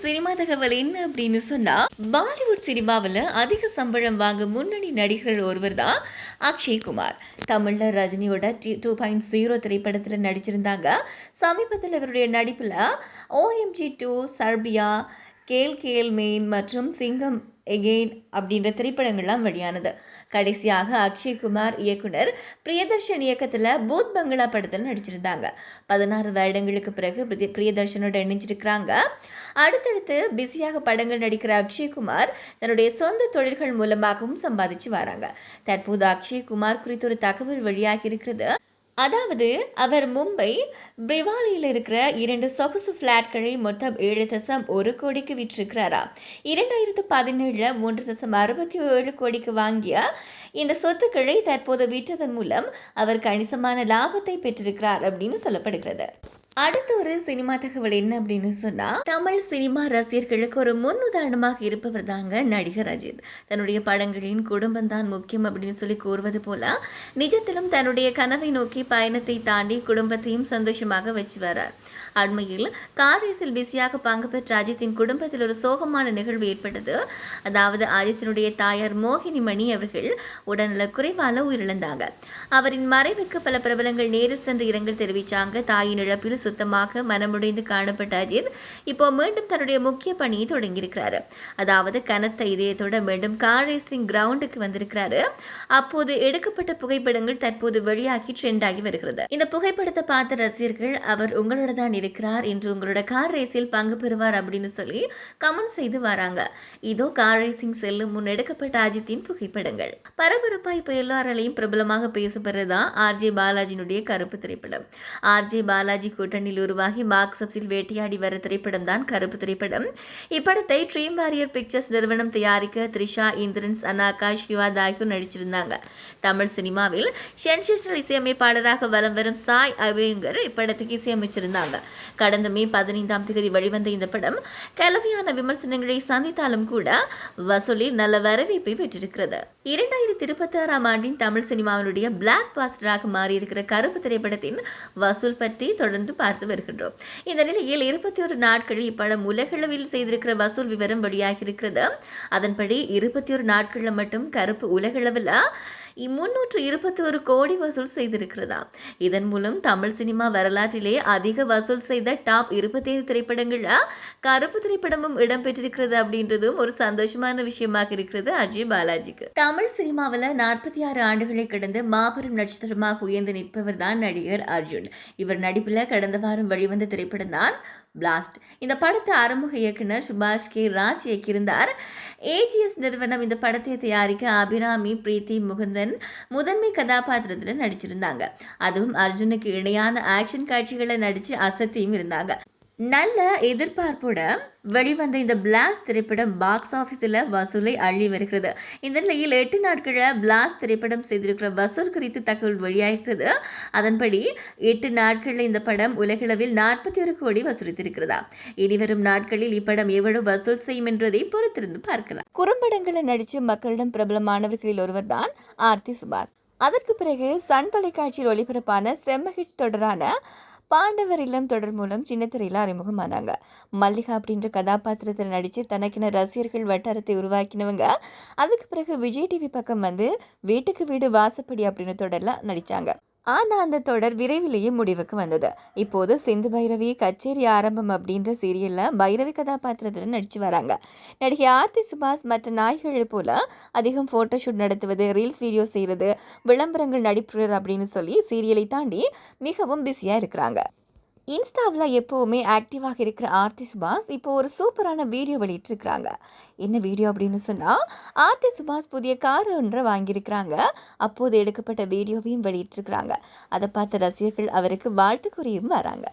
Cinema தகவல் என்ன அப்படின்னு சொன்னா, பாலிவுட் சினிமாவில் அதிக சம்பளம் வாங்க முன்னணி நடிகர் ஒருவர் தான் அக்ஷய்குமார். தமிழ்ல ரஜினியோட 2.0 திரைப்படத்தில் நடிச்சிருந்தாங்க. சமீபத்தில் இவருடைய நடிப்பில் OMG 2, சர்பியா, கேல் கேல் மேன் மற்றும் சிங்கம் எகெயின் அப்படின்ற திரைப்படங்கள்லாம் வெளியானது. கடைசியாக அக்ஷய்குமார் இயக்குனர் பிரியதர்ஷன் இயக்கத்தில் பூத் பங்களா படத்தில் நடிச்சிருந்தாங்க. 16 வருடங்களுக்கு பிறகு பிரியதர்ஷனோட இணைஞ்சிருக்கிறாங்க. அடுத்தடுத்து பிஸியாக படங்கள் நடிக்கிற அக்ஷய்குமார் தன்னுடைய சொந்த தொழில்கள் மூலமாகவும் சம்பாதிச்சு வராங்க. தற்போது அக்ஷய்குமார் குறித்து ஒரு தகவல் வெளியாகி இருக்கிறது. அதாவது அவர் மும்பை பிரிவாலியில் இருக்கிற 2 சொகுசு பிளாட்களை மொத்தம் 7.1 கோடிக்கு விற்றிருக்கிறாரா. 2017 3.67 கோடிக்கு வாங்கிய இந்த சொத்துக்களை தற்போது விற்றதன் மூலம் அவர் கணிசமான லாபத்தை பெற்றிருக்கிறார் அப்படின்னு சொல்லப்படுகிறது. அடுத்த ஒரு சினிமா தகவல் என்ன அப்படின்னு சொன்னா, தமிழ் சினிமா ரசிகர்களுக்கு ஒரு முன் உதாரணமாக இருப்பவர் தாங்க நடிகர் அஜித். தன்னுடைய படங்களின் குடும்பம் தான் முக்கியம் அப்படின்னு சொல்லி கூறுவது போல நிஜத்திலும் தன்னுடைய கனவை நோக்கி பயணத்தை தாண்டி குடும்பத்தையும் சந்தோஷமாக வச்சு வரார். அண்மையில் கார் ரேஸில் பிஸியாக பங்கு பெற்ற அஜித்தின் குடும்பத்தில் ஒரு சோகமான நிகழ்வு ஏற்பட்டது. அதாவது அஜித்தினுடைய தாயார் மோகினி மணி அவர்கள் உடல்நல குறைவால உயிரிழந்தாங்க. அவரின் மறைவுக்கு பல பிரபலங்கள் நேரில் சென்று இரங்கல் தெரிவித்தாங்க. தாயின் இழப்பில் சுத்தமாக மனமுடைந்து காணப்பட்ட அஜித் இப்போ மீண்டும் தன்னுடைய முக்கிய பணியை தொடங்கியிருக்கிறாரு. அதாவது கனத்த இதயத்தோட மீண்டும் கார் ரேசிங் கிரவுண்டுக்கு வந்திருக்கிறாரு. அப்போது எடுக்கப்பட்ட புகைப்படங்கள் தற்போது வெளியாகி ட்ரெண்ட் ஆகி வருகிறது. இந்த புகைப்படத்தை பார்த்த ரசிகர்கள் அவர் உங்களோட தான் இருக்கிறார் என்று உங்களோட கார் ரேஸில் பங்கு பெறுவார் அப்படின்னு சொல்லி கமெண்ட் செய்து வராங்க. இதோ கார் ரேசிங் செல்லும் முன் எடுக்கப்பட்ட அஜித்தின் புகைப்படங்கள். பரபரப்பா இப்போ எல்லாராலையும் பிரபலமாக பேசப்படுறதுதான் RJ பாலாஜியினுடைய கருப்பு திரைப்படம். RJ பாலாஜி கூட்டணியில் உருவாகி பாக்ஸ் ஆபீஸில் வேட்டையாடி வர திரைப்படம் தான் கருப்பு திரைப்படம். இப்படத்தை ட்ரீம் வாரியர் பிக்சர்ஸ் நிறுவனம் தயாரிக்க த்ரிஷா, இந்திரன்ஸ், அனாகா, சிவா ஆகியோர் நடிச்சிருந்தாங்க. தமிழ் சினிமாவில் சென்சேஷனல் இசையமைப்பாளராக வலம் வரும் சாய் அபியங்கர் இப்படத்துக்கு இசையமைச்சிருந்தாங்க. கடந்த மே 15ஆம் தேதி வெளிவந்த இந்த படம் கலவையான விமர்சனங்களை சந்தித்தாலும் கூட வசூலில் நல்ல வரவேற்பை பெற்றிருக்கிறது. 2026ஆம் ஆண்டின் தமிழ் சினிமாவினுடைய பிளாக் பாஸ்டராக மாறியிருக்கிற கருப்பு திரைப்படத்தின் வசூல் பற்றி தொடர்ந்து பார்த்து வருகின்றோம். இந்த நிலையில் 21 நாட்களில் இப்படம் உலகளவில் செய்திருக்கிற வசூல் விவரம் வெளியாகி இருக்கிறது. அதன்படி 21 நாட்களில் மட்டும் கருப்பு உலகளவில் 321 கோடி வசூல் செய்திருக்கிறதா. இதன் மூலம் தமிழ் சினிமா வரலாற்றிலே அதிக வசூல் செய்த டாப் 25 திரைப்படங்கள்ல கருப்பு திரைப்படமும் இடம்பெற்றிருக்கிறது அப்படின்றதும் ஒரு சந்தோஷமான விஷயமாக இருக்கிறது அஜய் பாலாஜிக்கு. தமிழ் சினிமாவில் 46 ஆண்டுகளை கடந்து மாபெரும் நட்சத்திரமாக உயர்ந்து நிற்பவர் தான் நடிகர் அர்ஜுன். இவர் நடிப்பில் கடந்த வாரம் வெளிவந்த திரைப்படம் தான் பிளாஸ்ட். இந்த படத்தை அறிமுக இயக்குனர் சுபாஷ் கே ராஜ் இயக்கியிருந்தார். AGS நிறுவனம் இந்த படத்தை தயாரிக்க அபிராமி, பிரீத்தி முகுந்தன் முதன்மை கதாபாத்திரத்தில் நடிச்சிருந்தாங்க. அதுவும் அர்ஜுனுக்கு இணையான ஆக்ஷன் காட்சிகளை நடிச்சு அசத்தியும் இருந்தாங்க. நல்ல எதிர்பார்ப்போட வெளிவந்த இந்த பிளாஸ்ட் திரைப்படம் பாக்ஸ் ஆஃபீஸில் வசூலை அள்ளி வருகிறது. இந்த நிலையில் 8 நாட்களில் பிளாஸ்ட் திரைப்படம் செய்திருக்கிற வசூல் குறித்து தகவல் வெளியாகிறது. அதன்படி 8 நாட்களில் இந்த படம் உலகளவில் 41 கோடி வசூலித்திருக்கிறதா. இனிவரும் நாட்களில் இப்படம் எவ்வளவு வசூல் செய்யும் என்பதை பொறுத்திருந்து பார்க்கலாம். குறும்படங்களை நடித்து மக்களிடம் பிரபலமானவர்களில் ஒருவர் தான் ஆர்த்தி சுபாஷ். அதற்கு பிறகு சன் தொலைக்காட்சியில் ஒளிபரப்பான செம்மஹிட் தொடரான பாண்டவர் இல்லம் தொடர் மூலம் சின்னத்திரையில் அறிமுகமானாங்க. மல்லிகா அப்படின்ற கதாபாத்திரத்தில் நடித்து தனக்கென ரசிகர்கள் வட்டாரத்தை உருவாக்கினவங்க. அதுக்கு பிறகு விஜய் டிவி பக்கம் வந்து வீட்டுக்கு வீடு வாசப்படி அப்படின்னு தொடரில் நடித்தாங்க. ஆனால் அந்த தொடர் விரைவிலேயே முடிவுக்கு வந்தது. இப்போது சிந்து பைரவி கச்சேரி ஆரம்பம் அப்படின்ற சீரியலில் பைரவி கதாபாத்திரத்தில் நடித்து வராங்க. நடிகை ஆர்த்தி சுபாஷ் மற்ற நாய்கள் போல அதிகம் ஃபோட்டோஷூட் நடத்துவது, ரீல்ஸ் வீடியோ செய்கிறது, விளம்பரங்கள் நடிப்புறது அப்படின்னு சொல்லி சீரியலை தாண்டி மிகவும் பிஸியாக இருக்கிறாங்க. இன்ஸ்டாவில் எப்போவுமே ஆக்டிவாக இருக்கிற ஆர்த்தி சுபாஷ் இப்போ ஒரு சூப்பரான வீடியோ வெளியிட்டிருக்கிறாங்க. என்ன வீடியோ அப்படின்னு சொன்னால், ஆர்த்தி சுபாஷ் புதிய கார் ஒன்றை வாங்கியிருக்கிறாங்க. அப்போது எடுக்கப்பட்ட வீடியோவையும் வெளியிட்டிருக்கிறாங்க. அதை பார்த்த ரசிகர்கள் அவருக்கு வாழ்த்து கூறியும் வராங்க.